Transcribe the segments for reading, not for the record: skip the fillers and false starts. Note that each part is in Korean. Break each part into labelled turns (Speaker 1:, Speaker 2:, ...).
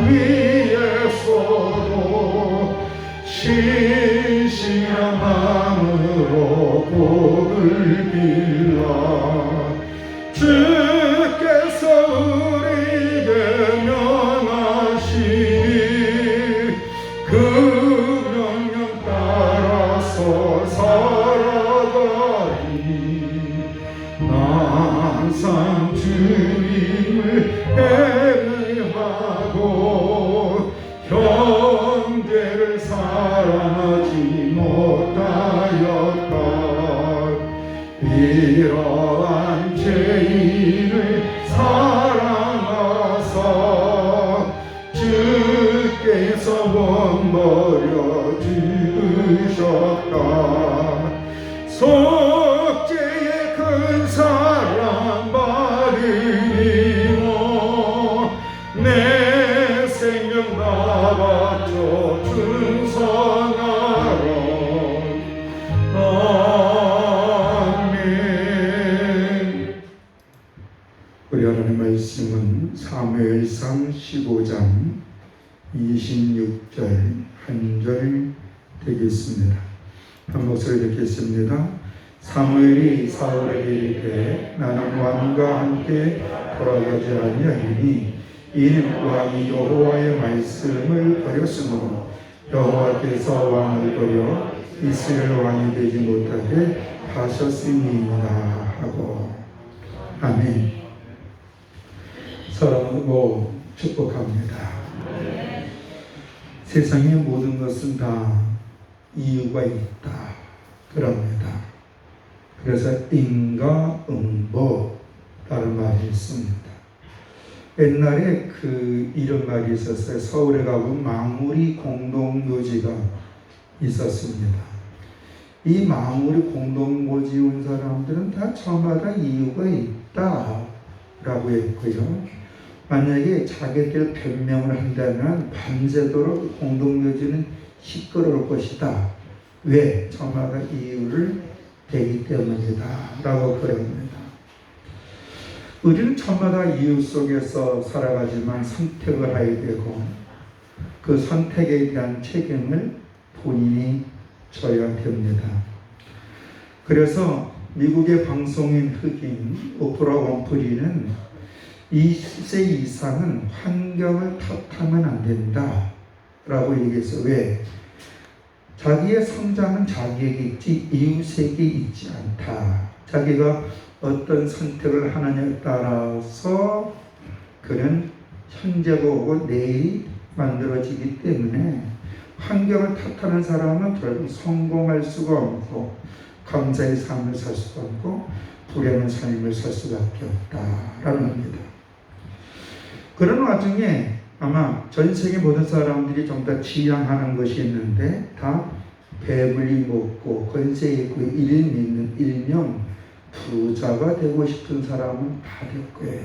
Speaker 1: 위에서도 신실한 마음으로 복을 빌라. 주께서 우리에게 명하시니 그 명령 따라서 살아가리. 나 항상 주님을 행하고 형제를 사랑하지 못하였다. 이러한 죄인을 사랑하사 주께서 원버려 주셨다. 속죄의 큰 사랑 받으리모 내 생명 다 바쳐 충성하라. 아멘. 우리 하나님의 말씀은 사무엘상 15장 26절 한 절 되겠습니다. 한 목소리 듣겠습니다. 사무엘이 사울에게 이르되 나는 왕과 함께 돌아가지 아니하리니 이는 왕이 여호와의 말씀을 버렸으므로 여호와께서 왕을 버려 이스라엘 왕이 되지 못하게 하셨음이니라 하고. 아멘. 사랑하고 축복합니다. 세상의 모든 것은 다 이유가 있다 그럽니다. 그래서 인과응보라는 말이 있습니다. 옛날에 이런 말이 있었어요. 서울에 가보면 망우리 공동묘지가 있었습니다. 이 망우리 공동묘지 온 사람들은 다 저마다 이유가 있다라고 했고요. 만약에 자기들 변명을 한다면 밤새도록 공동묘지는 시끄러울 것이다. 왜? 저마다 이유를 되기 때문이다 라고 그럽니다. 우리는 저마다 이유 속에서 살아가지만 선택을 해야 되고 그 선택에 대한 책임을 본인이 져야 됩니다. 그래서 미국의 방송인 흑인 오프라 윈프리는 20세 이상은 환경을 탓하면 안 된다 라고 얘기했어요. 왜? 자기의 성장은 자기에게 있지 이웃에게 있지 않다. 자기가 어떤 선택을 하느냐에 따라서 그는 현재가 오고 내일이 만들어지기 때문에 환경을 탓하는 사람은 결국 성공할 수가 없고 감사의 삶을 살 수가 없고 불행한 삶을 살 수밖에 없다라는 겁니다. 그런 와중에 아마 전 세계 모든 사람들이 좀 다 지향하는 것이 있는데 다 배불리 먹고 권세 있고 일 있는 일명 부자가 되고 싶은 사람은 다 될 거예요.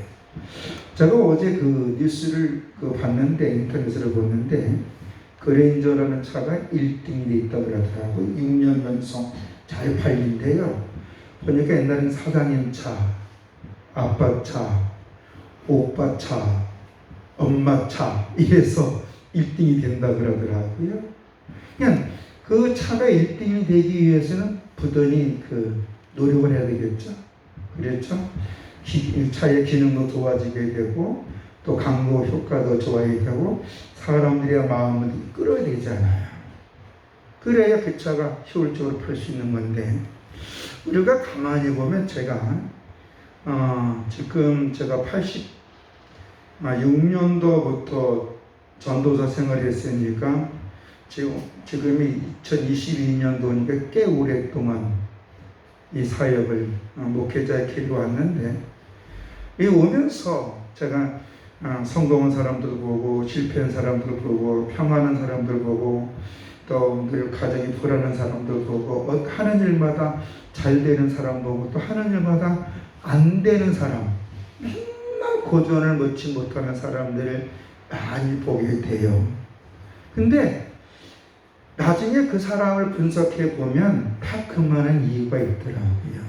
Speaker 1: 제가 어제 뉴스를 봤는데 인터넷으로 봤는데 그레인저라는 차가 1등이 돼 있다고 그러더라고요. 6년 연속 잘 팔린대요. 보니까 옛날엔 사장님 차, 아빠 차, 오빠 차, 엄마 차 이래서 1등이 된다 그러더라고요. 그냥 그 차가 1등이 되기 위해서는 부단히 노력을 해야 되겠죠. 그렇죠? 차의 기능도 좋아지게 되고 또 광고 효과도 좋아야 되고 사람들의 마음을 끌어야 되잖아요. 그래야 그 차가 효율적으로 팔 수 있는 건데 우리가 가만히 보면 제가 지금 제가 86년도부터 전도사 생활을 했으니까 지금이 2022년도니까 꽤 오랫동안 이 사역을 목회자의 길로 왔는데 이 오면서 제가 성공한 사람들 보고 실패한 사람들 보고 평안한 사람들 보고 또 가정이 불안한 사람들 보고 하는 일마다 잘 되는 사람 보고 또 하는 일마다 안 되는 사람 맨날 고전을 넣지 못하는 사람들을 많이 보게 돼요. 근데 나중에 그 사람을 분석해 보면 다 그만한 이유가 있더라고요.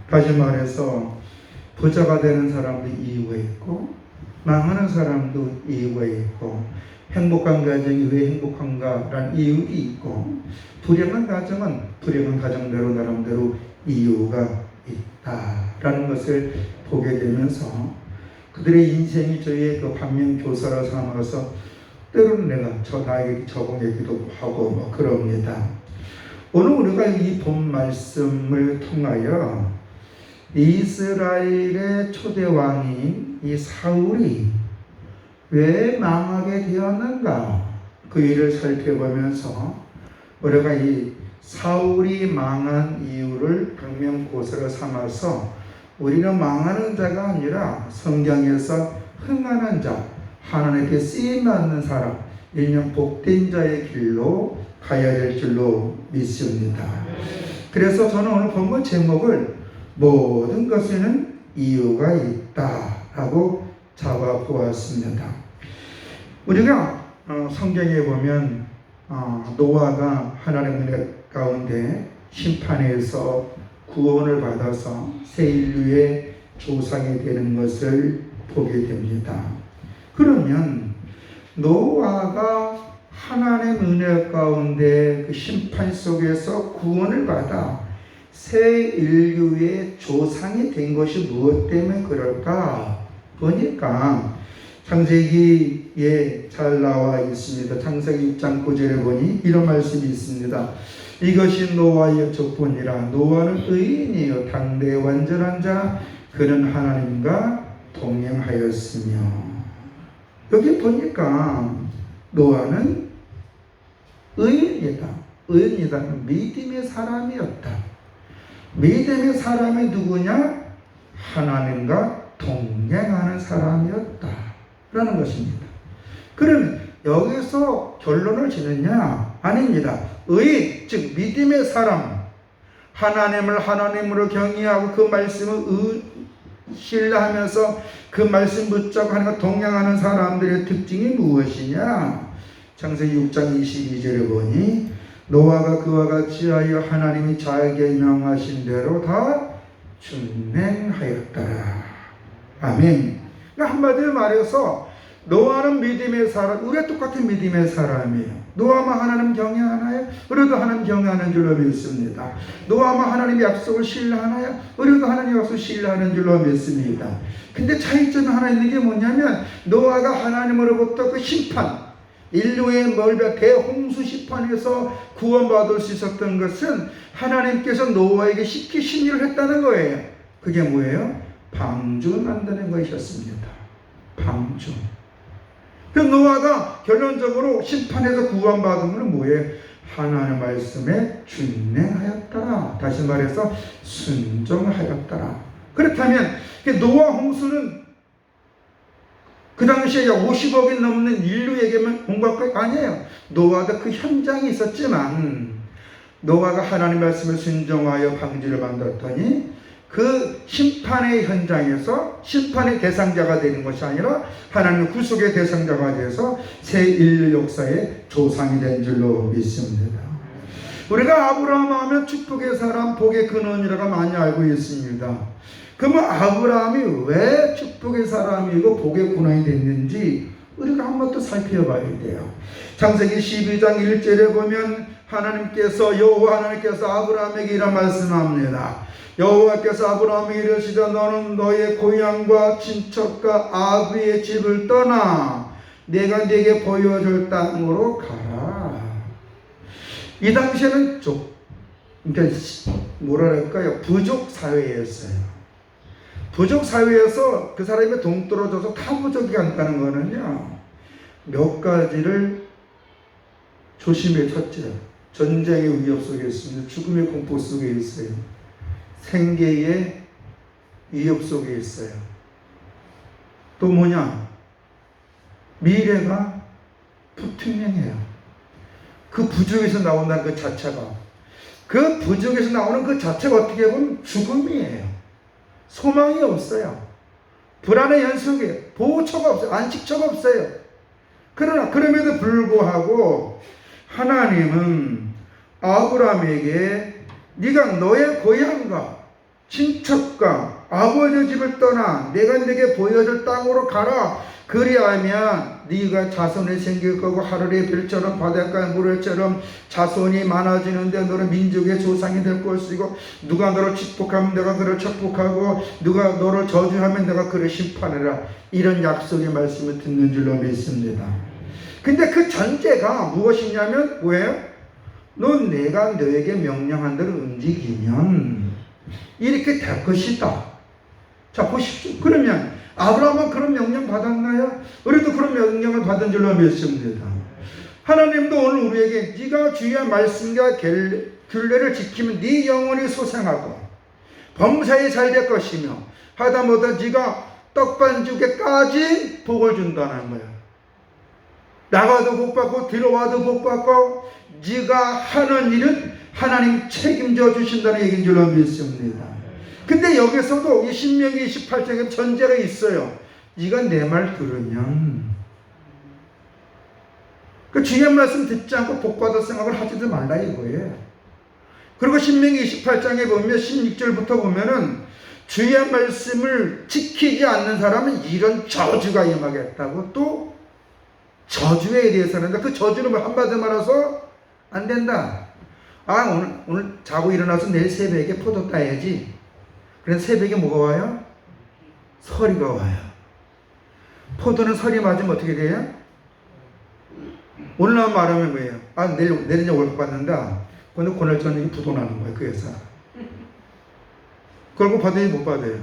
Speaker 1: 다시 말해서 부자가 되는 사람도 이유가 있고 망하는 사람도 이유가 있고, 행복한 가정이 왜 행복한가라는 이유도 있고, 불행한 가정은 불행한 가정대로 나름대로 이유가 있다라는 것을 보게 되면서 그들의 인생이 저희의 그 반면교사로 삼아서 때로는 내가 나에게 적응하기도 하고 뭐 그럽니다. 오늘 우리가 이 본 말씀을 통하여 이스라엘의 초대 왕인 이 사울이 왜 망하게 되었는가 그 일을 살펴보면서 우리가 이 사울이 망한 이유를 방면고사로 삼아서 우리는 망하는 자가 아니라 성경에서 흥하는 자, 하나님께 쓰임받는 사람, 일명 복된 자의 길로 가야 될 줄로 믿습니다. 그래서 저는 오늘 본문 제목을 모든 것에는 이유가 있다라고 잡아보았습니다. 우리가 성경에 보면 노아가 하나님의 은혜 가운데 심판에서 구원을 받아서 새 인류의 조상이 되는 것을 보게 됩니다. 그러면 노아가 하나님의 은혜 가운데 그 심판 속에서 구원을 받아 새 인류의 조상이 된 것이 무엇 때문에 그럴까 보니까 창세기에 잘 나와 있습니다. 창세기 6장 9절에 보니 이런 말씀이 있습니다. 이것이 노아의 족보니라. 노아는 의인이요 당대의 완전한 자, 그는 하나님과 동행하였으며. 여기 보니까 노아는 의인이다. 믿음의 사람이었다. 믿음의 사람이 누구냐? 하나님과 동행하는 사람이었다 라는 것입니다. 그러면 여기서 결론을 짓느냐? 아닙니다. 의인, 즉 믿음의 사람, 하나님을 하나님으로 경외하고 그 말씀을 신뢰하면서 그 말씀 붙잡고 동행하는 사람들의 특징이 무엇이냐? 창세기 6장 22절에 보니 노아가 그와 같이 하여 하나님이 자기에게 명하신 대로 다 준행하였더라. 아멘. 한마디로 말해서 노아는 믿음의 사람, 우리가 똑같은 믿음의 사람이에요. 노아만 하나님 경외하나요? 우리도 하나님 경외하는 줄로 믿습니다. 노아만 하나님의 약속을 신뢰하나요? 우리도 하나님의 약속을 신뢰하는 줄로 믿습니다. 근데 차이점이 하나 있는 게 뭐냐면 노아가 하나님으로부터 그 심판, 인류의 대홍수 심판에서 구원받을 수 있었던 것은 하나님께서 노아에게 쉽게 심리를 했다는 거예요. 그게 뭐예요? 방주 만드는 것이었습니다. 방주. 그 노아가 결론적으로 심판에서 구원받은 것은 뭐예요? 하나님의 말씀에 준행하였더라. 다시 말해서 순종하였더라. 그렇다면 노아 홍수는 그 당시에 약 50억이 넘는 인류에게만 온 것이 아니에요. 노아가 그 현장에 있었지만 노아가 하나님의 말씀을 순종하여 방주를 만들었더니 그 심판의 현장에서 심판의 대상자가 되는 것이 아니라 하나님의 구속의 대상자가 되어서 새 인류 역사의 조상이 된 줄로 믿습니다. 우리가 아브라함 하면 축복의 사람, 복의 근원이라고 많이 알고 있습니다. 그러면 아브라함이 왜 축복의 사람이고 복의 근원이 됐는지 우리가 한번 또 살펴봐야 돼요. 창세기 12장 1절에 보면 여호와 하나님께서 아브라함에게 이런 말씀합니다. 여호와께서 아브라함에게 이르시되 너는 너의 고향과 친척과 아비의 집을 떠나 내가 네게 보여줄 땅으로 가라. 이 당시에는 그러니까 부족 사회였어요. 부족 사회에서 그 사람이 동떨어져서 다 부족이 간다는 거는요, 몇 가지를 조심해. 첫째, 전쟁의 위협 속에 있습니다. 죽음의 공포 속에 있어요. 생계의 위협 속에 있어요. 또 뭐냐? 미래가 불투명해요. 그 부족에서 나온다는 그 자체가, 그 부족에서 나오는 그 자체가 어떻게 보면 죽음이에요. 소망이 없어요. 불안의 연속에 보호처가 없어요. 안식처가 없어요. 그러나 그럼에도 불구하고 하나님은 아브라함에게 네가 너의 고향과 친척과 아버지의 집을 떠나 내가 네게 보여줄 땅으로 가라. 그리하면 네가 자손이 생길 거고 하늘의 별처럼 바닷가의 모래처럼 자손이 많아지는데 너는 민족의 조상이 될 것이고 누가 너를 축복하면 내가 그를 축복하고 누가 너를 저주하면 내가 그를 심판하라. 이런 약속의 말씀을 듣는 줄로 믿습니다. 근데 그 전제가 무엇이냐면 뭐예요? 넌 내가 너에게 명령한 대로 움직이면 이렇게 될 것이다. 자 보십시오. 그러면 아브라함은 그런 명령 받았나요? 우리도 그런 명령을 받은 줄로 믿습니다. 하나님도 오늘 우리에게 네가 주의 말씀과 균례를 지키면 네 영혼이 소생하고 범사에 잘 될 것이며 하다못해 네가 떡반죽에까지 복을 준다는 거예요. 나가도 복 받고 들어와도 복 받고 네가 하는 일은 하나님 책임져 주신다는 얘기인 줄로 믿습니다. 근데 여기서도 이 신명기 28장에 전제가 있어요. 네가 내 말 들으면 그 주의 말씀 듣지 않고 복받을 생각을 하지도 말라 이거예요. 그리고 신명기 28장에 보면 16절부터 보면은 주의 말씀을 지키지 않는 사람은 이런 저주가 임하겠다고 또 저주에 대해서는 그 저주는 한마디로 말해서 안 된다. 오늘 자고 일어나서 내일 새벽에 포도 따야지. 그래서 새벽에 뭐가 와요? 서리가 와요. 포도는 서리 맞으면 어떻게 돼요? 오늘 말하면 뭐예요? 내일 월급 받는다. 근데 그날 저녁에 부도 나는 거예요. 그 회사. 그걸 받으니 못 받아요.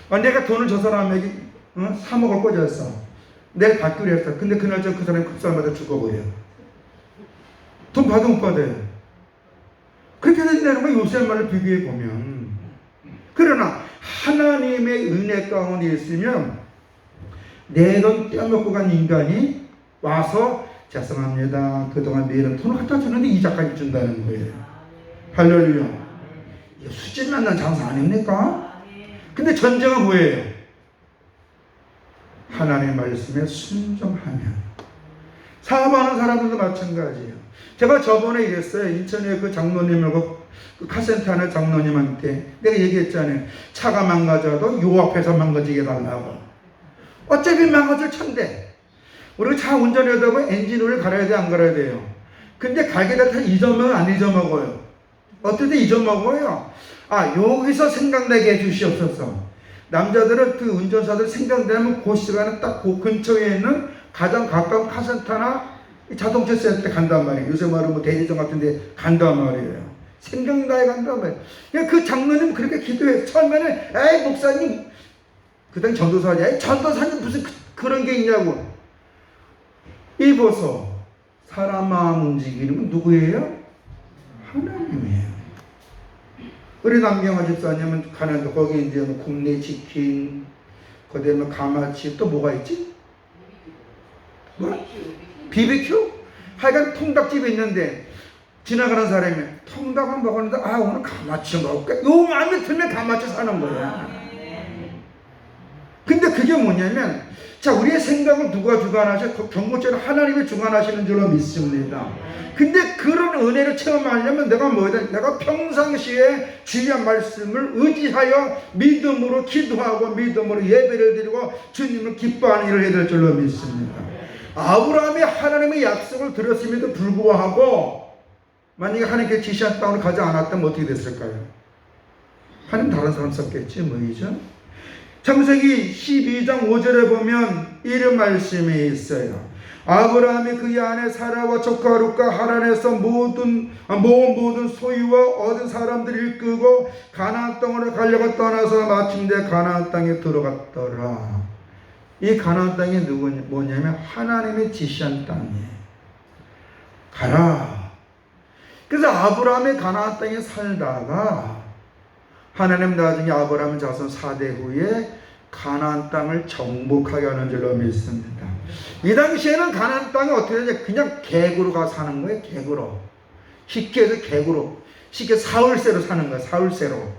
Speaker 1: 내가 돈을 저 사람에게 3억을 꽂았어. 내일 받기로 했어. 근데 그날 그 사람이 그 사람마다 죽어버려. 돈 받으면 못 받아요. 그렇게 된다는 거 요새 말을 비교해 보면. 그러나 하나님의 은혜 가운데 있으면 내 돈 떼어먹고 간 인간이 와서 죄송합니다. 그동안 매일은 돈을 갖다 주는데 이자까지 준다는 거예요. 할렐루야. 수집 만난 장사 아닙니까? 근데 전제가 뭐예요? 하나님의 말씀에 순종하면. 사업하는 사람들도 마찬가지예요. 제가 저번에 이랬어요. 인천에 그 장로님하고 그 카센터 하는 장로님한테 내가 얘기했잖아요. 차가 망가져도 요 앞에서 망가지게 달라고. 어차피 망가질 차인데 우리가 차 운전하다 보면 엔진오일 갈아야 돼, 안 갈아야 돼요? 근데 갈게다 다 잊어먹어요, 안 잊어먹어요? 어떨 때 잊어먹어요? 여기서 생각나게 해주시옵소서. 남자들은 그 운전사들 생각나면 그 시간에 딱 그 근처에 있는 가장 가까운 카센터나 자동차 센터에 간단 말이에요. 요새 말은 뭐 대리점 같은 데 간단 말이에요. 생각나게 간단 말이에요. 그 장로님 그렇게 기도해요. 처음에는 에이 목사님, 그 당시 전도사냐? 전도사님 무슨 그런 게 있냐고. 이보소, 사람 마음 움직이는 건 누구예요? 하나님이에요. 우리 남경화 집사님은 가는데 거기 이제 국내 치킨, 그다음에 뭐 가마치, 또 뭐가 있지? 뭐? BBQ? 하여간 통닭집이 있는데 지나가는 사람이 통닭을 먹었는데 오늘 가마치 먹을까? 요 마음에 들면 가마치 사는 거야. 근데 그게 뭐냐면 자, 우리의 생각을 누가 주관하셔? 경고처럼 하나님이 주관하시는 줄로 믿습니다. 근데 그런 은혜를 체험하려면 내가 뭐야? 내가 평상시에 주의 말씀을 의지하여 믿음으로 기도하고 믿음으로 예배를 드리고 주님을 기뻐하는 일을 해야 될 줄로 믿습니다. 아브라함이 하나님의 약속을 들었음에도 불구하고 만약에 하나님께 지시한 땅으로 가지 않았다면 어떻게 됐을까요? 하나님 다른 사람 썼겠지 뭐이죠? 창세기 12장 5절에 보면 이런 말씀이 있어요. 아브라함이 그의 아내 사라와 조카 룻과 하란에서 모은 모든 소유와 얻은 사람들을 이끌고 가나안 땅으로 가려고 떠나서 마침내 가나안 땅에 들어갔더라. 이 가나안 땅이 뭐냐면 하나님의 지시한 땅이에요. 가라. 그래서 아브라함이 가나안 땅에 살다가 하나님 나중에 아브라함 자손 4대 후에 가나안 땅을 정복하게 하는 줄로 믿습니다. 이 당시에는 가나안 땅이 어떻게 되냐? 그냥 객으로 가 사는 거예요. 객으로. 쉽게 해서 객으로. 쉽게 사흘세로 사는 거예요. 사흘세로.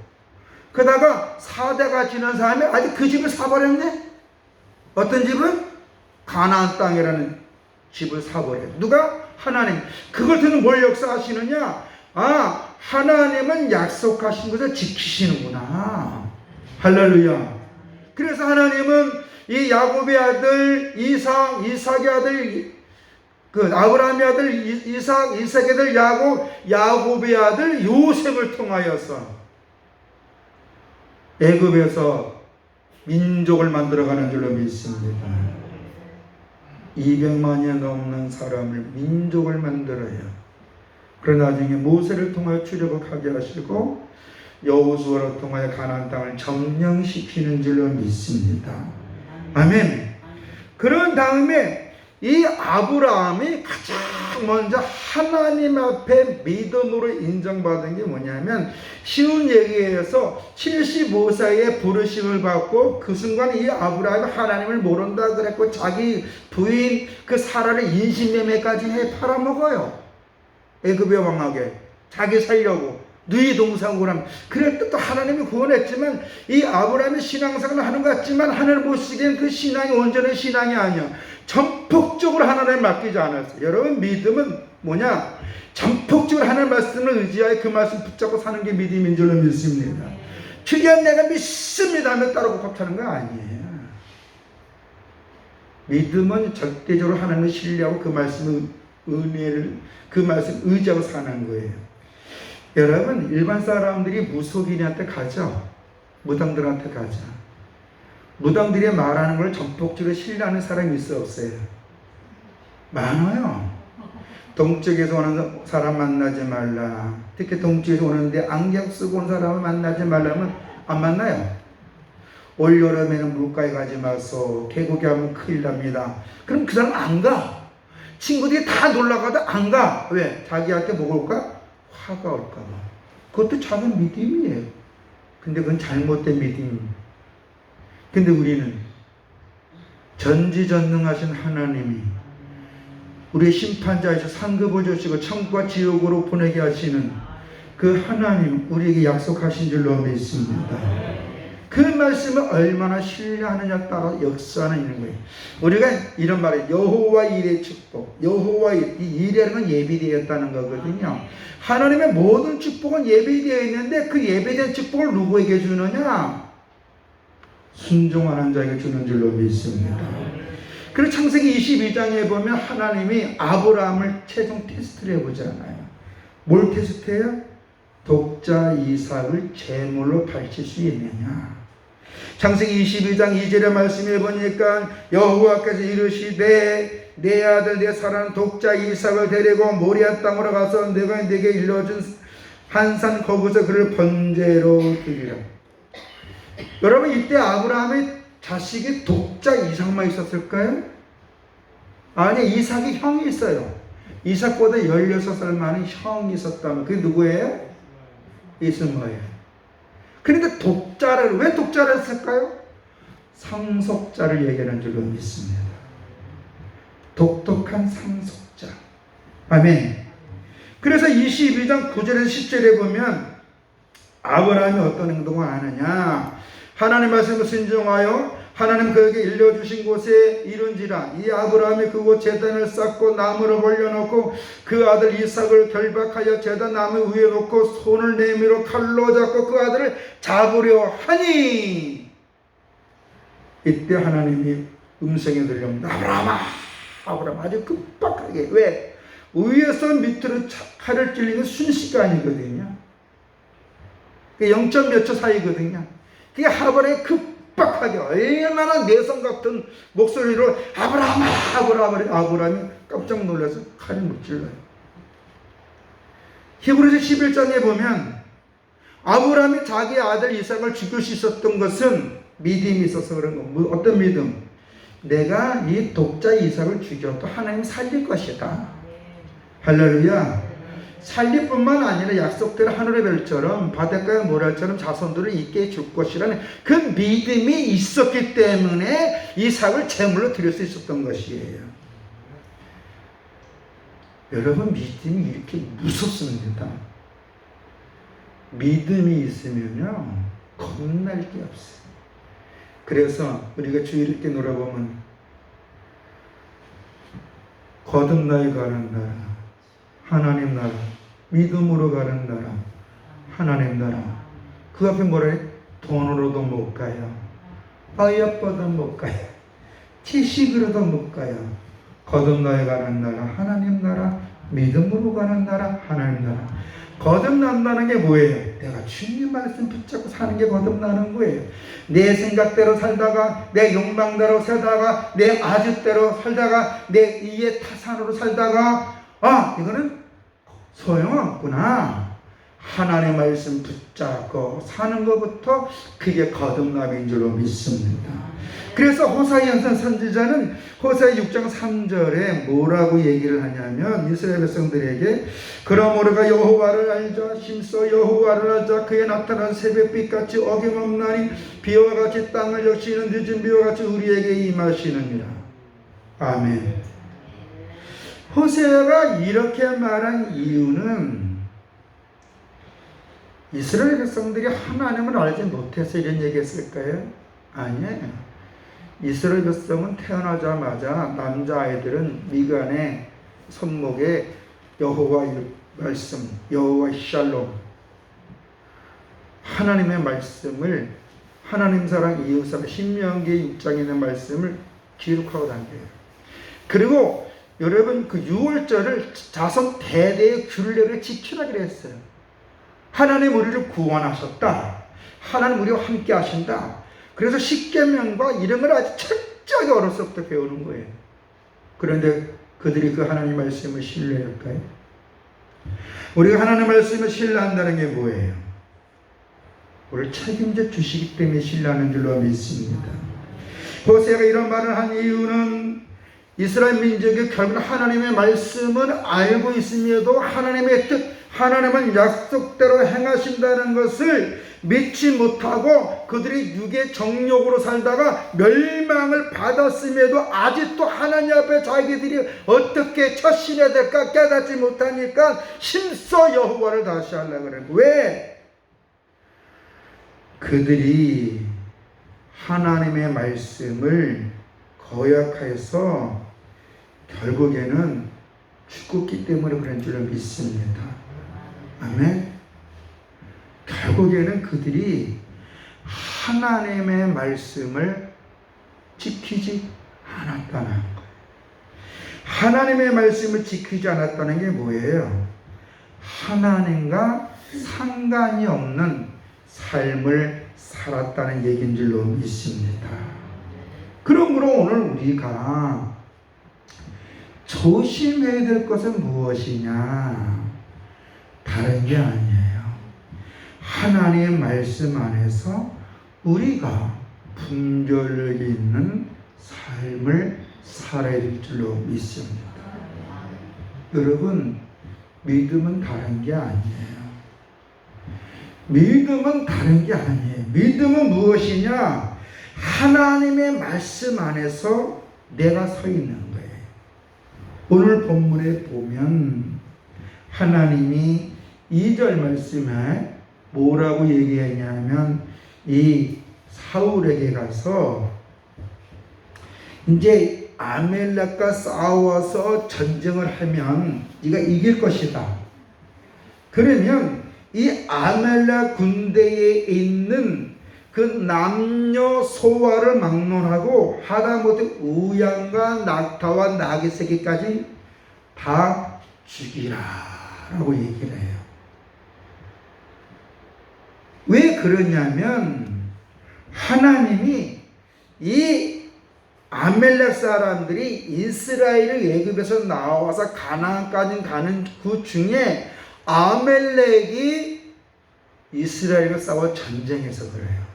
Speaker 1: 그러다가 4대가 지난 사람이 아직 그 집을 사버렸네? 어떤 집을? 가나안 땅이라는 집을 사버려요. 누가? 하나님. 그걸 듣는 뭘 역사하시느냐? 하나님은 약속하신 것을 지키시는구나. 할렐루야. 그래서 하나님은 이 야곱의 아들 이삭, 이삭의 아들 아브라함의 아들 이삭, 이삭의 아들 야곱, 야곱의 아들 요셉을 통하여서 애굽에서 민족을 만들어가는 줄로 믿습니다. 200만이 넘는 사람을 민족을 만들어요. 그러나 나중에 모세를 통하여 출애굽하게 하시고 여호수아를 통하여 가나안 땅을 점령시키는 줄로 믿습니다. 아멘. 그런 다음에 이 아브라함이 가장 먼저 하나님 앞에 믿음으로 인정받은 게 뭐냐면, 쉬운 얘기에서 75세에 부르심을 받고 그 순간 이 아브라함이 하나님을 모른다 그랬고 자기 부인 그 사라를 인신매매까지 해 팔아먹어요. 애굽의 왕에게 자기 살려고 누이 동상으로 하면. 그럴 때 또 하나님이 구원했지만 이 아브라함의 신앙생활을 하는 것 같지만 하나님 보시기엔 그 신앙이 온전한 신앙이 아니야. 전폭적으로 하나님을 맡기지 않았어요. 여러분, 믿음은 뭐냐? 전폭적으로 하나님 말씀을 의지하여 그 말씀 붙잡고 사는 게 믿음인 줄로 믿습니다. 특이한 내가 믿습니다 하면 따르고 곱하는 거 아니에요. 믿음은 절대적으로 하나님을 신뢰하고 그 말씀의 은혜를, 그 말씀 의지하고 사는 거예요. 여러분, 일반 사람들이 무속인한테 가죠. 무당들한테 가죠. 무당들이 말하는 걸 전폭적으로 신뢰하는 사람이 있어 없어요? 많아요. 동쪽에서 오는 사람 만나지 말라. 특히 동쪽에서 오는데 안경 쓰고 온 사람을 만나지 말라면 안 만나요. 올여름에는 물가에 가지 마소. 계곡에 가면 큰일 납니다. 그럼 그 사람 안 가. 친구들이 다 놀러가도 안 가. 왜? 자기한테 뭐가 올까? 화가 올까 봐. 그것도 작은 믿음이에요. 근데 그건 잘못된 믿음입니다. 근데 우리는 전지전능하신 하나님이 우리의 심판자이셔 상급을 주시고 천국과 지옥으로 보내게 하시는 그 하나님, 우리에게 약속하신 줄로 믿습니다. 그 말씀을 얼마나 신뢰하느냐에 따라 역사는 있는 거예요. 우리가 이런 말을 여호와 일의 축복, 여호와 일, 이 일이라는 건 예비되었다는 거거든요. 하나님의 모든 축복은 예비되어 있는데 그 예비된 축복을 누구에게 주느냐? 순종하는 자에게 주는 줄로 믿습니다. 그리고 창세기 22장에 보면 하나님이 아브라함을 최종 테스트를 해보잖아요. 뭘 테스트해요? 독자 이삭을 제물로 바칠 수 있느냐. 창세기 22장 2절의 말씀에 보니까 여호와께서 이르시되 내 아들 내 사랑하는 독자 이삭을 데리고 모리아 땅으로 가서 내가 네게 일러준 한 산 거기서 그를 번제로 드리라. 여러분, 이때 아브라함의 자식이 독자 이삭만 있었을까요? 아니, 이삭이 형이 있어요. 이삭보다 16살 많은 형이 있었다면 그게 누구예요? 이스마엘. 그런데 독자를, 왜 독자를 했을까요? 상속자를 얘기하는 줄로 믿습니다. 독특한 상속자. 아멘. 그래서 22장 9절에서 10절에 보면 아브라함이 어떤 행동을 하느냐. 하나님 말씀을 순종하여 하나님 그에게 일러주신 곳에 이른지라. 이 아브라함이 그곳 제단을 쌓고 나무를 벌려놓고 그 아들 이삭을 결박하여 제단 나무 위에 놓고 손을 내밀어 칼로 잡고 그 아들을 잡으려 하니, 이때 하나님이 음성이 들려옵니다. 아브라함아, 아브라함. 아주 급박하게. 왜? 위에서 밑으로 칼을 찔리는 순식간이거든요. 0. 몇 초 사이거든요. 그게 하버에 급박하게 얼마나 내성 같은 목소리로 아브라함아, 아브라함이 깜짝 놀라서 칼을 못 찔러요. 히브리서 11장에 보면 아브라함이 자기 아들 이삭을 죽일 수 있었던 것은 믿음이 있어서 그런 거. 어떤 믿음? 내가 이 독자 이삭을 죽여도 하나님 살릴 것이다. 할렐루야. 살릴 뿐만 아니라 약속대로 하늘의 별처럼 바닷가의 모래처럼 자손들을 있게 해줄 것이라는 그 믿음이 있었기 때문에 이삭을 제물로 드릴 수 있었던 것이에요. 여러분, 믿음이 이렇게 무섭습니다. 믿음이 있으면요 겁날 게 없어요. 그래서 우리가 주일 이렇게 놀아보면 거듭나에 가는 나라, 하나님 나라, 믿음으로 가는 나라, 하나님 나라. 그 앞에 뭐라 해? 돈으로도 못 가요. 아이아빠도 못 가요. 지식으로도 못 가요. 거듭나에 가는 나라 하나님 나라, 믿음으로 가는 나라 하나님 나라. 거듭난다는 게 뭐예요? 내가 주님 말씀 붙잡고 사는 게 거듭나는 거예요. 내 생각대로 살다가, 내 욕망대로 살다가, 내 아집대로 살다가, 내 이해 타산으로 살다가, 이거는 소용없구나. 하나님의 말씀 붙잡고 사는 것부터 그게 거듭남인 줄로 믿습니다. 그래서 호사야 선지자는 호사야 6장 3절에 뭐라고 얘기를 하냐면, 이스라엘 백성들에게 그럼 우리가 여호와를 알자, 힘써 여호와를 알자. 그의 나타난 새벽빛같이 어김없나니 비와 같이 땅을 적시는 늦은 비와 같이 우리에게 임하시느니라. 아멘. 호세아가 이렇게 말한 이유는 이스라엘 백성들이 하나님을 알지 못해서 이런 얘기했을까요? 아니에요. 이스라엘 백성은 태어나자마자 남자아이들은 미간의 손목에 여호와의 말씀, 여호와의 샬롬, 하나님의 말씀을, 하나님 사랑 이웃사랑 신명기 6장에 있는 말씀을 기록하고 다녀요. 그리고 여러분 그 6월절을 자손 대대의 규례를 지키라 그랬어요. 하나님 우리를 구원하셨다. 하나님 우리와 함께 하신다. 그래서 십계명과 이런 걸 아주 철저하게 어렸을 때부터 배우는 거예요. 그런데 그들이 그 하나님 말씀을 신뢰할까요? 우리가 하나님 말씀을 신뢰한다는 게 뭐예요? 우리를 책임져 주시기 때문에 신뢰하는 줄로 믿습니다. 호세아가 이런 말을 한 이유는 이스라엘 민족이 결국 하나님의 말씀을 알고 있음에도 하나님의 뜻, 하나님은 약속대로 행하신다는 것을 믿지 못하고 그들이 육의 정욕으로 살다가 멸망을 받았음에도 아직도 하나님 앞에 자기들이 어떻게 처신해야 될까 깨닫지 못하니까 힘써 여호와를 다시 하려고 그래요. 왜? 그들이 하나님의 말씀을 거역해서 결국에는 죽었기 때문에 그런 줄을 믿습니다. 아멘. 결국에는 그들이 하나님의 말씀을 지키지 않았다는 거예요. 하나님의 말씀을 지키지 않았다는 게 뭐예요? 하나님과 상관이 없는 삶을 살았다는 얘기인 줄로 믿습니다. 그러므로 오늘 우리가 조심해야 될 것은 무엇이냐? 다른 게 아니에요. 하나님의 말씀 안에서 우리가 분별력이 있는 삶을 살아야 될 줄로 믿습니다. 여러분, 믿음은 다른 게 아니에요. 믿음은 다른 게 아니에요. 믿음은 무엇이냐? 하나님의 말씀 안에서 내가 서 있는 거예요. 오늘 본문에 보면 하나님이 2절 말씀에 뭐라고 얘기했냐면 이 사울에게 가서 이제 아멜렉과 싸워서 전쟁을 하면 네가 이길 것이다. 그러면 이 아멜렉 군대에 있는 그 남녀 소아를 막론하고 하다못해 우양과 낙타와 나귀 새끼까지 다 죽이라 라고 얘기를 해요. 왜 그러냐면 하나님이 이 아멜렉 사람들이 이스라엘을 애굽에서 나와서 가나안까지 가는 그 중에 아멜렉이 이스라엘과 싸워 전쟁해서 그래요.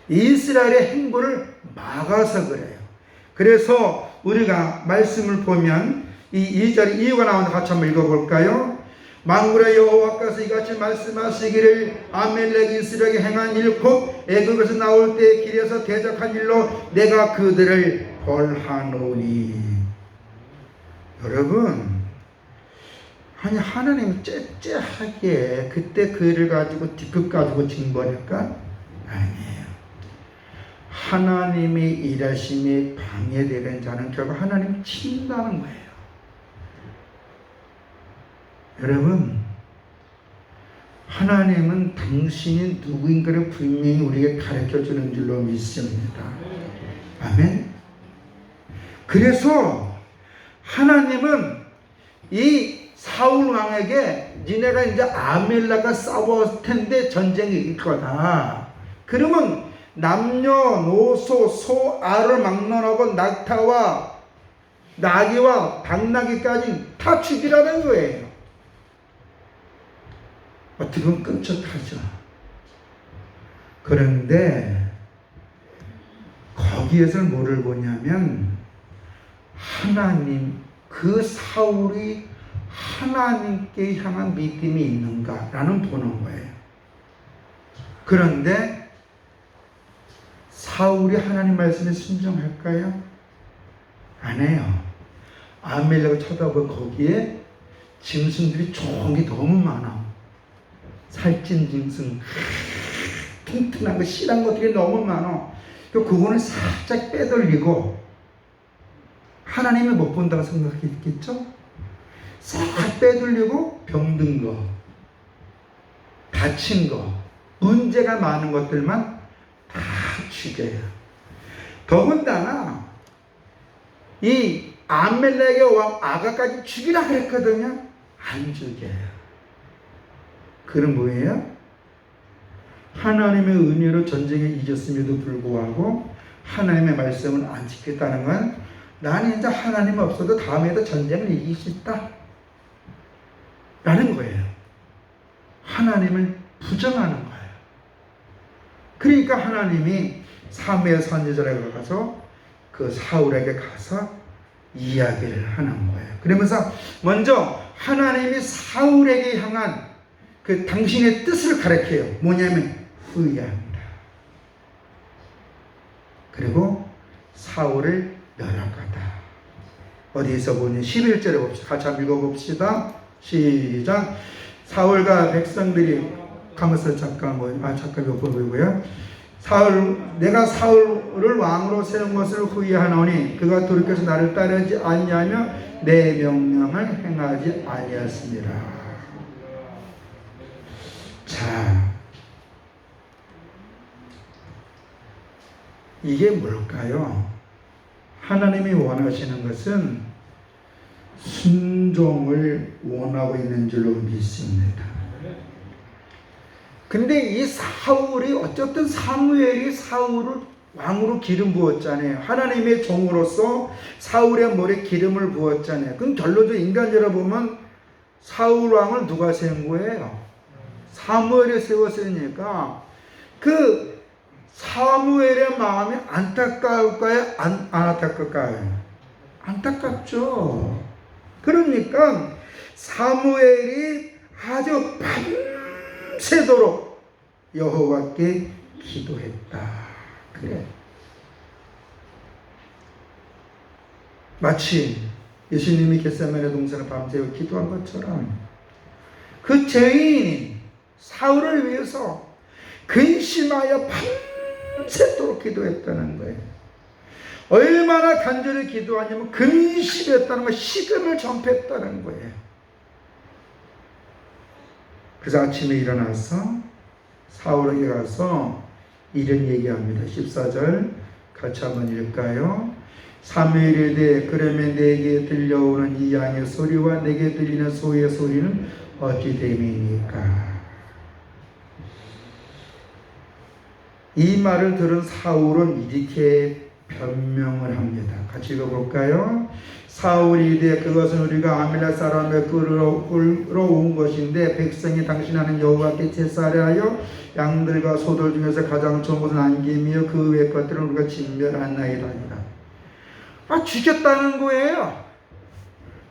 Speaker 1: 이스라엘의 행보를 막아서 그래요. 그래서 우리가 말씀을 보면 이 2절에 이유가 나오는데 같이 한번 읽어볼까요? 만군의 여호와께서 이같이 말씀하시기를 아멜렉이 이스라엘에게 행한 일 곧 애굽에서 나올 때 길에서 대적한 일로 내가 그들을 벌하노니. 여러분, 아니 하나님이 째째하게 그때 그 일을 가지고 뒤끝 가지고 징벌할까? 아니에요. 하나님의 일하심에 방해되는 자는 결국 하나님 친다는 거예요. 여러분, 하나님은 당신이 누구인가를 분명히 우리에게 가르쳐주는 줄로 믿습니다. 아멘. 그래서 하나님은 이 사울 왕에게 니네가 이제 아멜렉과 싸웠을 텐데 전쟁이 이길 거다. 그러면 남녀노소 소아를 막론하고 낙타와 나귀와 당나귀까지 다 죽이라는 거예요. 어떻게 보면 끔찍하죠. 그런데 거기에서 뭐를 보냐면 하나님, 그 사울이 하나님께 향한 믿음이 있는가라는 보는 거예요. 그런데 사울이 하나님 말씀에 순종할까요? 안 해요. 아멜렉을 쳐다보고 거기에 짐승들이 좋은 게 너무 많아. 살찐 짐승, 튼튼한 거, 실한 것들이 너무 많아. 그거는 살짝 빼돌리고 하나님이 못 본다고 생각했겠죠? 싹 빼돌리고 병든 거, 다친 거, 문제가 많은 것들만 다 죽여요. 더군다나 이 아멜렉의 왕 아가까지 죽이라 그랬거든요. 안 죽여요. 그건 뭐예요? 하나님의 은혜로 전쟁에 이겼음에도 불구하고 하나님의 말씀을 안 지켰다는 건 나는 이제 하나님 없어도 다음에도 전쟁을 이길 수 있다 라는 거예요. 하나님을 부정하는 거예요. 그러니까 하나님이 사무엘 선지자에게 가서 그 사울에게 가서 이야기를 하는 거예요. 그러면서 먼저 하나님이 사울에게 향한 그 당신의 뜻을 가르쳐요. 뭐냐면 후회한다. 그리고 사울을 멸하겠다. 어디에서 보니 11절에 봅시다. 같이 한번 읽어봅시다. 시작. 사울과 백성들이 가면서 잠깐 이거 보고요. 내가 사울을 왕으로 세운 것을 후회하노니 그가 돌이켜서 나를 따르지 아니하며 내 명령을 행하지 아니하였습니다. 자, 이게 뭘까요? 하나님이 원하시는 것은 순종을 원하고 있는 줄로 믿습니다. 근데 이 사울이 어쨌든 사무엘이 사울을 왕으로 기름 부었잖아요. 하나님의 종으로서 사울의 머리에 기름을 부었잖아요. 그럼 결론적으로 인간적으로 보면 사울 왕을 누가 세운 거예요? 사무엘이 세웠으니까 그 사무엘의 마음이 안타까울까요? 안 안타까울까요? 안타깝죠. 그러니까 사무엘이 아주 밤새도록 여호와께 기도했다. 그래. 마치 예수님이 겟세마네 동산을 밤새워 기도한 것처럼 그 죄인인 사울을 위해서 근심하여 밤새도록 기도했다는 거예요. 얼마나 간절히 기도하냐면 근심했다는 거, 식음을 전폐했다는 거예요. 그래서 아침에 일어나서 사울에게 가서 이런 얘기합니다. 14절 같이 한번 읽을까요? 사무엘에 대해 그러면 내게 들려오는 이 양의 소리와 내게 들리는 소의 소리는 어찌 됨이니까? 이 말을 들은 사울은 이렇게 변명을 합니다. 같이 읽어볼까요? 사울이 이르되 그것은 우리가 아멜렉 사람을 끌어온 것인데 백성이 당신하는 여호와께 제사를 하여 양들과 소들 중에서 가장 좋은 것은 안김이요 그 외 것들은 우리가 진멸하나이다. 죽였다는 거예요.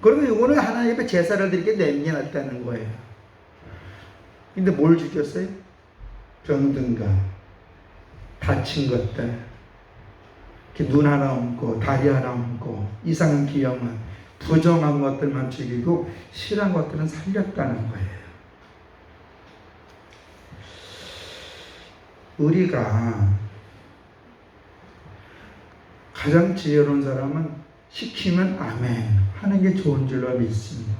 Speaker 1: 그러면 이거는 하나님 앞에 제사를 드리게 남겨놨다는 거예요. 근데 뭘 죽였어요? 병든 거, 다친 것들, 눈 하나 없고 다리 하나 없고 이상한 기형은 부정한 것들만 죽이고 실한 것들은 살렸다는 거예요. 우리가 가장 지혜로운 사람은 시키면 아멘 하는 게 좋은 줄로 믿습니다.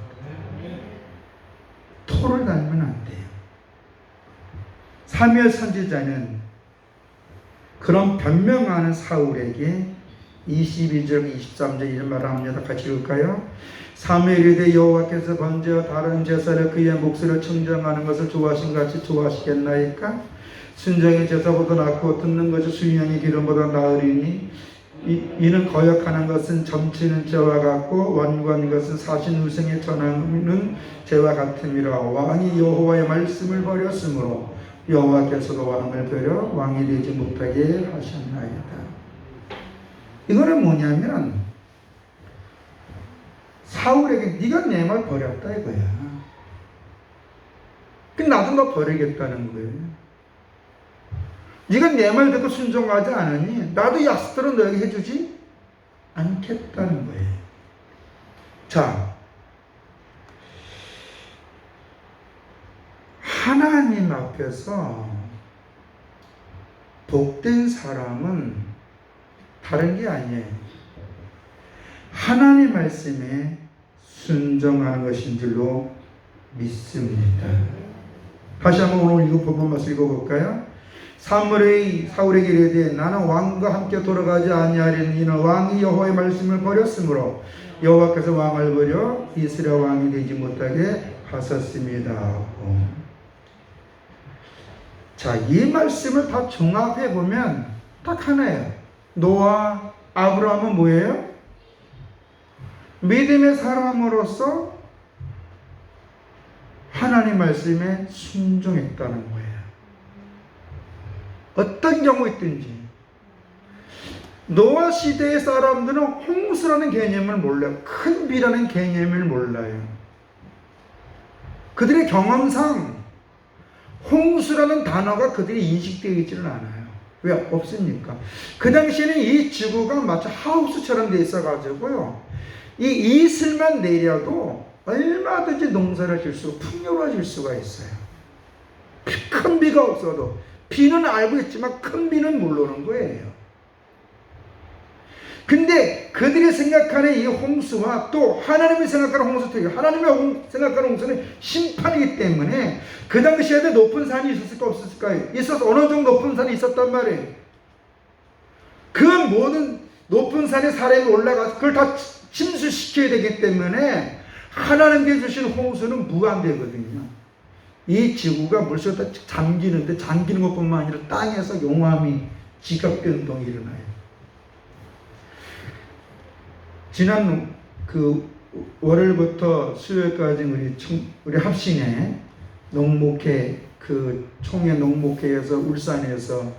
Speaker 1: 토를 달면 안 돼요. 사무엘 선지자는 그런 변명하는 사울에게 22절 23절 이런 말을 합니다. 같이 읽을까요? 사무엘이 이르되 여호와께서 번제와 다른 제사를 그의 몫으로 청정하는 것을 좋아하신 같이 좋아하시겠나이까? 순정의 제사보다 낫고 듣는 것이 수양의 기름보다 나으리니 이는 거역하는 것은 점치는 죄와 같고 완고한 것은 사신우승에 전하는 죄와 같음이라. 왕이 여호와의 말씀을 버렸으므로 여호와께서도 왕을 버려 왕이 되지 못하게 하셨나이다. 이거는 뭐냐면 사울에게 네가 내 말 버렸다 이거야. 그 나도 너 버리겠다는 거예요. 네가 내 말 듣고 순종하지 않으니 나도 약속대로 너에게 해주지 않겠다는 거예요. 자, 하나님 앞에서 복된 사람은 다른 게 아니에요. 하나님 말씀에 순종하는 것인 줄로 믿습니다. 다시 한번 오늘 이거 본문 말씀 읽어볼까요? 사울에게 이르되 나는 왕과 함께 돌아가지 아니하리니 이는 왕이 여호와의 말씀을 버렸으므로 여호와께서 왕을 버려 이스라엘 왕이 되지 못하게 하셨습니다. 자, 이 말씀을 다 종합해 보면 딱 하나예요. 노아, 아브라함은 뭐예요? 믿음의 사람으로서 하나님 말씀에 순종했다는 거예요. 어떤 경우있든지. 노아 시대의 사람들은 홍수라는 개념을 몰라요. 큰 비라는 개념을 몰라요. 그들의 경험상 홍수라는 단어가 그들이 인식되어 있지는 않아요. 왜 없습니까? 그 당시에는 이 지구가 마치 하우스처럼 돼 있어가지고요. 이 이슬만 내려도 얼마든지 농사를 질 수, 풍요로워질 수가 있어요. 큰 비가 없어도. 비는 알고 있지만 큰 비는 모르는 거예요. 근데 그들이 생각하는 이 홍수와 또 하나님이 생각하는 홍수, 하나님이 생각하는 홍수는 심판이기 때문에 그 당시에도 높은 산이 있었을까 없었을까요? 있어서 어느 정도 높은 산이 있었단 말이에요. 그 모든 높은 산에 사람이 올라가서 그걸 다 침수시켜야 되기 때문에 하나님께 주신 홍수는 무한대거든요. 이 지구가 물속에 잠기는데 잠기는 것뿐만 아니라 땅에서 용암이 지각변동이 일어나요. 지난 그 월요일부터 수요일까지 우리 합신의 농목회 그 총회 농목회에서 울산에서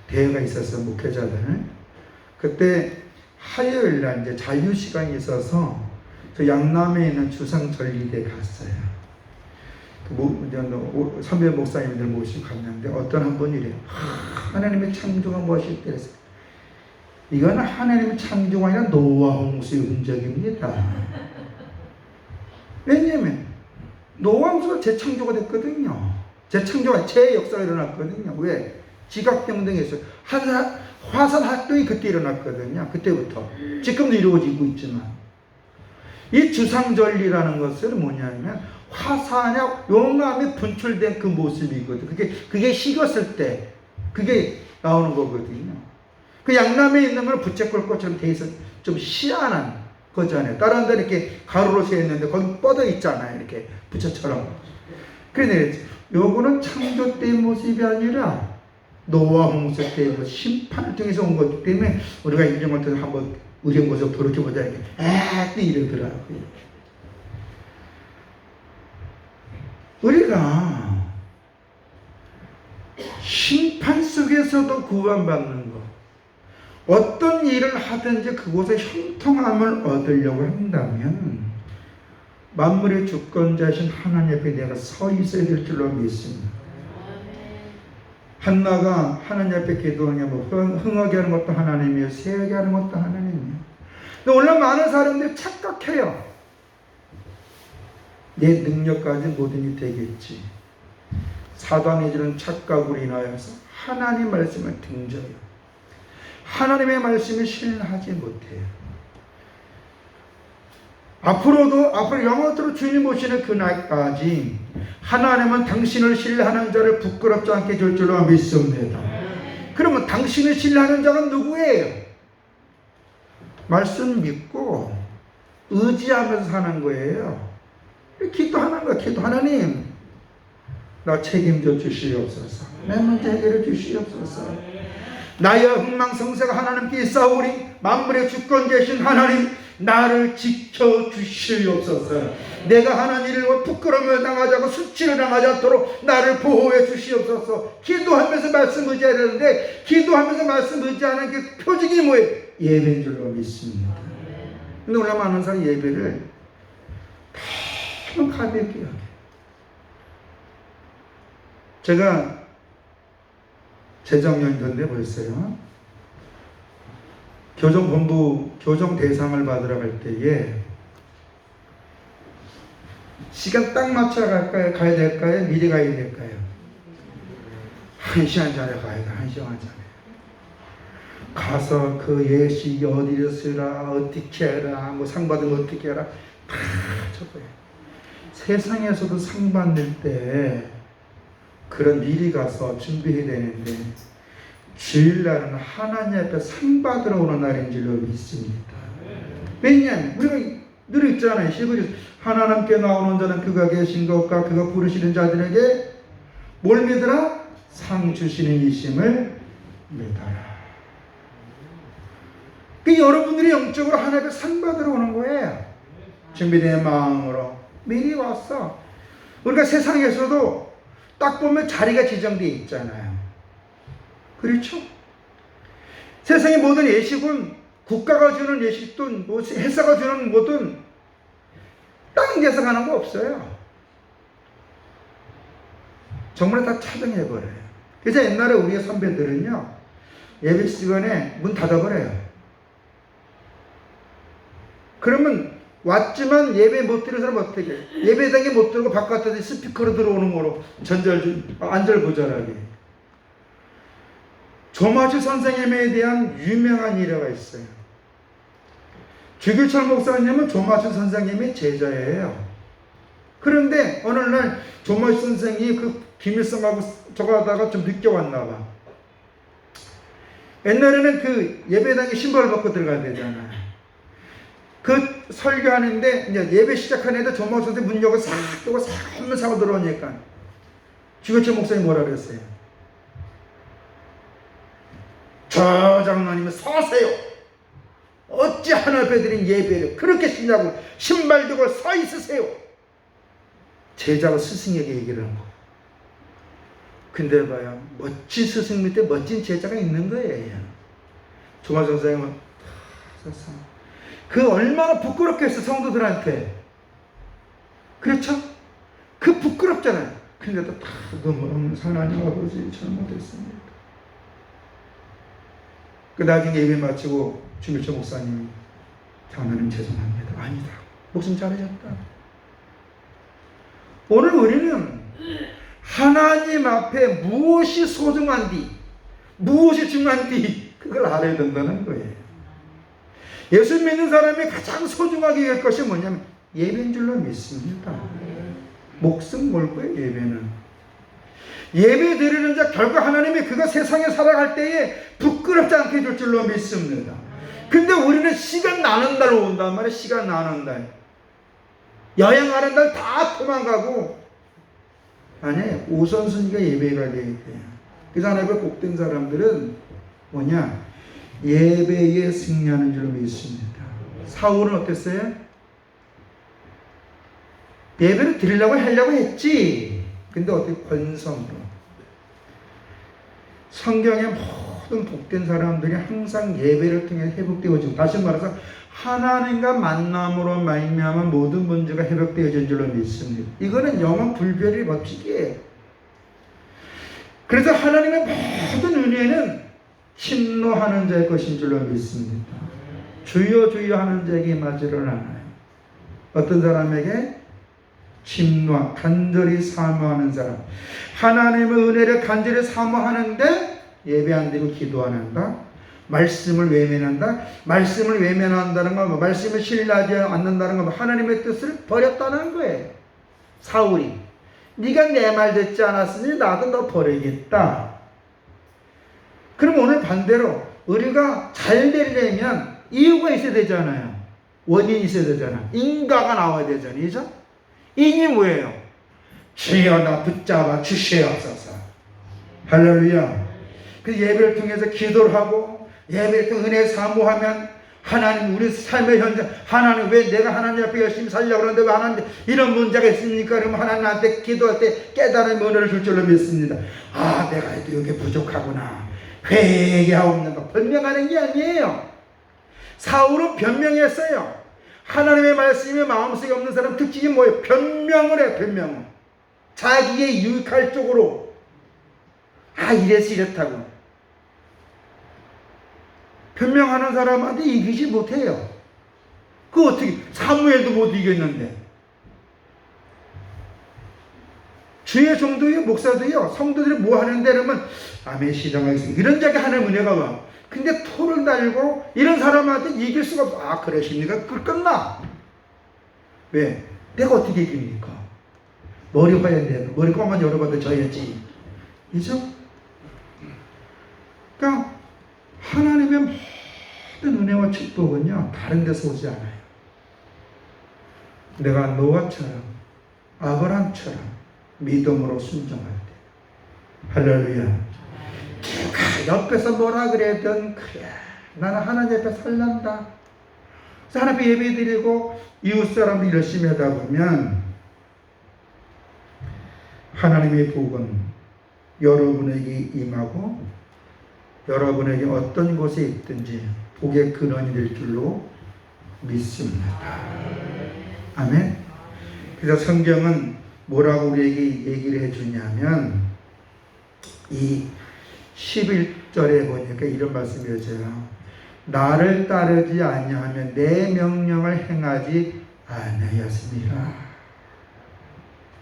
Speaker 1: 대회가 있었어요. 목회자들. 그때 화요일 날 이제 자유 시간이 있어서 저 양남에 있는 주상전리대 갔어요. 선배 목사님들 모시고 갔는데 어떤 한 분이 이래요. 하나님의 창조가 무엇일까 했어요. 이건 하나님의 창조가 아니라 노아 홍수의 흔적입니다. 왜냐하면 노아 홍수가 재창조가 됐거든요. 재창조가 재역사가 일어났거든요. 왜? 지각병등에서 화산 활동이 그때 일어났거든요. 그때부터. 지금도 이루어지고 있지만 이 주상절리라는 것은 뭐냐면 화산에 용암이 분출된 그 모습이거든요. 그게 식었을 때 그게 나오는 거거든요. 그 양남에 있는 건 부채꼴 것처럼 돼 있어 좀 시원한 거잖아요. 다른 데는 이렇게 가로로 세 있는데 거기 뻗어 있잖아요. 이렇게 부채처럼. 그런데 요거는 창조 때의 모습이 아니라 노아 홍수 때의 심판을 통해서 온 거기 때문에 우리가 인정할 때 한번 우리의 모습 돌이켜보자 이렇게 또 이러더라고요. 우리가 심판 속에서도 구원받는 것, 어떤 일을 하든지 그곳에 형통함을 얻으려고 한다면 만물의 주권자신 하나님 앞에 내가 서 있어야 될 줄로 믿습니다. 한나가 하나님 앞에 기도하냐면 흥하게 하는 것도 하나님이에요. 세하게 하는 것도 하나님이에요. 근데 오늘 많은 사람들이 착각해요. 내 능력까지 모든 일이 되겠지. 사단이 주는 착각으로 인하여서 하나님 말씀을 등져요. 하나님의 말씀을 신뢰하지 못해요. 앞으로 영원토록 주님 오시는 그날까지 하나님은 당신을 신뢰하는 자를 부끄럽지 않게 해줄 줄로 믿습니다. 그러면 당신을 신뢰하는 자가 누구예요? 말씀 믿고 의지하면서 사는 거예요. 기도하는 거야. 기도. 하나님, 나 책임져 주시옵소서. 내 문제 해결해 주시옵소서. 나의 흥망성쇠가 하나님께 있사오니 만물의 주권 되신 하나님, 나를 지켜 주시옵소서. 내가 하는 일을 부끄러움을 당하지 않고 수치를 당하지 않도록 나를 보호해 주시옵소서. 기도하면서 말씀 의지해야 되는데, 기도하면서 말씀 의지하는 그 표징이 뭐예요? 예배인 줄로 믿습니다. 근데 우리가 많은 사람 예배를 너무 가볍게 여겨요. 제가 재작년인데 벌써요, 교정본부 교정 대상을 받으러 갈 때에 시간 딱 맞춰 갈까요? 가야 될까요? 미리 가야 될까요? 1시간 전에 가야 돼. 1시간 전에 가서 그 예시 어디를 쓰라, 어떻게 해라, 뭐 상 받으면 어떻게 해라 다 적어요. 세상에서도 상 받을 때 그런 미리 가서 준비해야 되는데, 주일날은 하나님 앞에 상 받으러 오는 날인 줄로 믿습니다. 왜냐하면 우리가 늘 있잖아요. 시그리 하나님께 나오는 자는 그가 계신 것과 그가 부르시는 자들에게 뭘 믿으라? 상 주시는 이심을 믿어라. 그 여러분들이 영적으로 하나님께 상 받으러 오는 거예요. 준비된 마음으로 미리 왔어. 우리가 세상에서도 딱 보면 자리가 지정되어 있잖아요. 그렇죠? 세상의 모든 예식은 국가가 주는 예식든 뭐 회사가 주는 뭐든 딱 예상하는 거 없어요. 정말 다 차등해버려요. 그래서 옛날에 우리의 선배들은요, 예배 시간에 문 닫아버려요. 그러면 왔지만 예배 못 드는 사람 어떻게 해? 예배당에 못 들고 바깥에서 스피커로 들어오는 거로 안절부절하게. 조마주 선생님에 대한 유명한 일화가 있어요. 주규철 목사님은 조마주 선생님의 제자예요. 그런데 어느 날 조마주 선생님이 그 김일성하고 저거 하다가 좀 늦게 왔나 봐. 옛날에는 그 예배당에 신발을 벗고 들어가야 되잖아요. 그 설교하는데 이제 예배 시작하는데 조마주 선생님 문 열고 싹 뜨고 싹 한번 사고 들어오니까 주규철 목사님 뭐라 그랬어요? 저 장로님은 서세요. 어찌 하나 앞에 드린 예배를 그렇게 신냐고, 신발 들고 서 있으세요. 제자가 스승에게 얘기를 한 거. 근데 봐요, 멋진 스승 밑에 멋진 제자가 있는 거예요. 조마주 선생님은 그 얼마나 부끄럽겠어, 성도들한테. 그렇죠? 그 부끄럽잖아요. 근데도 다 너무 하나님 아버지 잘못했습니다. 그 나중에 예배 마치고 주밀철 목사님이 하나님 죄송합니다. 아니다. 목숨 잘하셨다. 오늘 우리는 하나님 앞에 무엇이 소중한디, 무엇이 중요한디, 그걸 알아야 된다는 거예요. 예수 믿는 사람이 가장 소중하게 할 것이 뭐냐면 예배인 줄로 믿습니다. 목숨 걸 거예요. 예배는. 예배 드리는 자 결국 하나님이 그가 세상에 살아갈 때에 부끄럽지 않게 해줄 줄로 믿습니다. 근데 우리는 시간 나는 날 온단 말이에요. 시간 나는 날, 여행하는 날 다 도망가고. 아니, 우선순위가 예배가 돼야 돼요. 그래서 하나님의 복된 사람들은 뭐냐, 예배에 승리하는 줄로 믿습니다. 사울은 어땠어요? 예배를 드리려고 하려고 했지. 근데 어떻게 권성으로. 성경의 모든 복된 사람들이 항상 예배를 통해 회복되어지고, 다시 말해서 하나님과 만남으로 말미암아 모든 문제가 회복되어진 줄로 믿습니다. 이거는 영원 불변의 법칙이에요. 그래서 하나님의 모든 은혜는 침노하는 자의 것인 줄로 믿습니다. 주여 주여 하는 자에게 임하지를 않아요. 어떤 사람에게? 침노, 간절히 사모하는 사람. 하나님의 은혜를 간절히 사모하는데 예배 안 드리고 기도 안 한다. 말씀을 외면한다. 말씀을 외면한다는 건 말씀을 신뢰하지 않는다는 건 하나님의 뜻을 버렸다는 거예요. 사울이 네가 내 말 듣지 않았으니 나도 너 버리겠다. 그럼 오늘 반대로 우리가 잘 되려면 이유가 있어야 되잖아요. 원인이 있어야 되잖아. 인가가 나와야 되잖아요. 그죠? 인이 뭐예요? 주여 나 붙잡아 주시옵소서. 할렐루야. 그 예배를 통해서 기도를 하고 예배를 통해 은혜 사모하면 하나님 우리 삶의 현장 하나님 왜 내가 하나님 앞에 열심히 살려고 그러는데 왜 하나님 이런 문제가 있습니까? 그러면 하나님한테 기도할 때 깨달은 은혜를 줄 줄로 믿습니다. 아 내가 이게 부족하구나. 회개하옵는가 변명하는 게 아니에요. 사울은 변명했어요. 하나님의 말씀이 마음속에 없는 사람 특징이 뭐예요? 변명을 해. 변명을 자기의 유익할 쪽으로 이래서 이렇다고 변명하는 사람한테 이기지 못해요. 그거 어떻게 사무엘도 못 이겼는데 주의 종도요 목사도요 성도들이 뭐 하는데 그러면 아멘 시장하겠습니다 이런 자기 하는 은혜가 와. 근데 토를 달고 이런 사람한테 이길 수가 없어. 그러십니까? 그 끝나. 왜? 내가 어떻게 이깁니까? 머리 화야돼. 머리 껌만 열어봐도 져야지. 그죠? 그러니까 하나님의 모든 은혜와 축복은요 다른 데서 오지 않아요. 내가 노아처럼 아브람처럼 믿음으로 순종할 때 할렐루야. 누가 옆에서 뭐라 그래든 그래 나는 하나님 앞에 살란다. 그래서 하나님 앞에 예배 드리고 이웃 사람들 열심히 하다 보면 하나님의 복은 여러분에게 임하고 여러분에게 어떤 곳에 있든지 복의 근원이 될 줄로 믿습니다. 아멘. 그래서 성경은 뭐라고 우리에게 얘기를 해주냐면 이 11절에 보니까 이런 말씀이었어요. 나를 따르지 아니하면 내 명령을 행하지 아니하였습니다.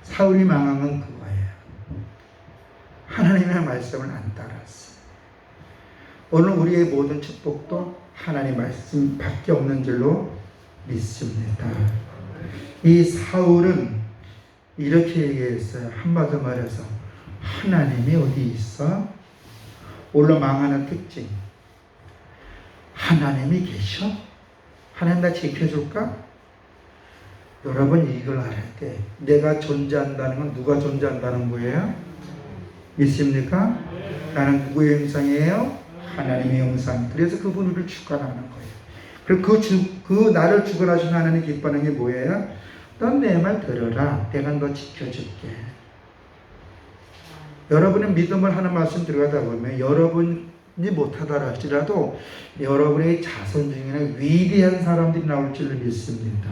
Speaker 1: 사울이 망한 건 그거예요. 하나님의 말씀을 안 따랐어요. 오늘 우리의 모든 축복도 하나님 말씀밖에 없는 줄로 믿습니다. 이 사울은 이렇게 얘기했어요. 한마디로 말해서 하나님이 어디 있어? 오늘 망하는 특징. 하나님이 계셔? 하나님 나 지켜줄까? 여러분 이걸 알 때 내가 존재한다는 건 누가 존재한다는 거예요? 믿습니까? 나는 누구의 형상이에요? 하나님의 형상. 그래서 그분 우리를 주관하는 거예요. 그리고 그 나를 주관하신 하나님 기뻐하는 게 뭐예요? 넌 내 말 들어라. 내가 너 지켜줄게. 여러분의 믿음을 하는 말씀 들어가다 보면 여러분이 못하다 할지라도 여러분의 자손 중에는 위대한 사람들이 나올 줄을 믿습니다.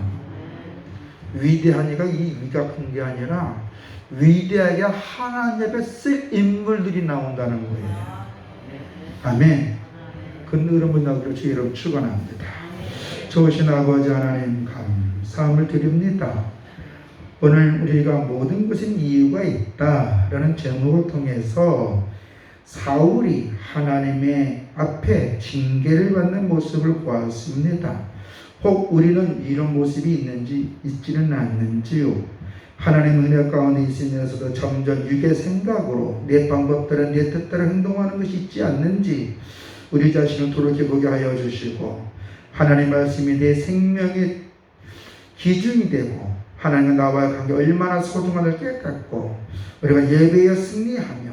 Speaker 1: 위대하니까 이 위가 큰 게 아니라 위대하게 하나님 앞에 쓸 인물들이 나온다는 거예요. 아멘. 그 흐름을 나기로 주 여러분 축원합니다. 좋으신 아버지 하나님 감사함을 드립니다. 오늘 우리가 모든 것은 이유가 있다라는 제목을 통해서 사울이 하나님의 앞에 징계를 받는 모습을 보았습니다. 혹 우리는 이런 모습이 있지는 않는지요? 하나님 은혜 가운데 있으면서도 점점 육의 생각으로 내 방법대로 내 뜻대로 행동하는 것이 있지 않는지 우리 자신을 돌이켜보게 하여 주시고 하나님 말씀이 내 생명의 기준이 되고 하나님과 나와의 관계 얼마나 소중한을 깨닫고 우리가 예배에 승리하며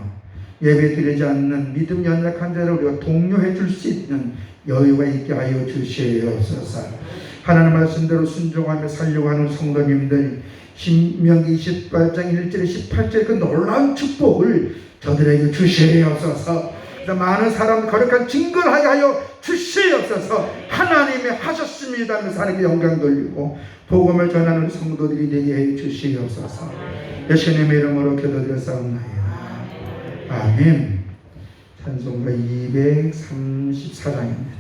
Speaker 1: 예배 드리지 않는 믿음 연약한 자를 우리가 독려해 줄 수 있는 여유가 있게 하여 주시옵소서. 하나님 말씀대로 순종하며 살려고 하는 성도님들 신명기 28장 1절에 18절에 그 놀라운 축복을 저들에게 주시옵소서. 많은 사람 거룩한 증거를 하여 주시옵소서. 하나님이 하셨습니다 하면서 하나님께 영광 돌리고 복음을 전하는 성도들이 되게 해 주시옵소서. 예수님의 이름으로 기도드렸사옵나이다. 아멘. 찬송가 234장입니다.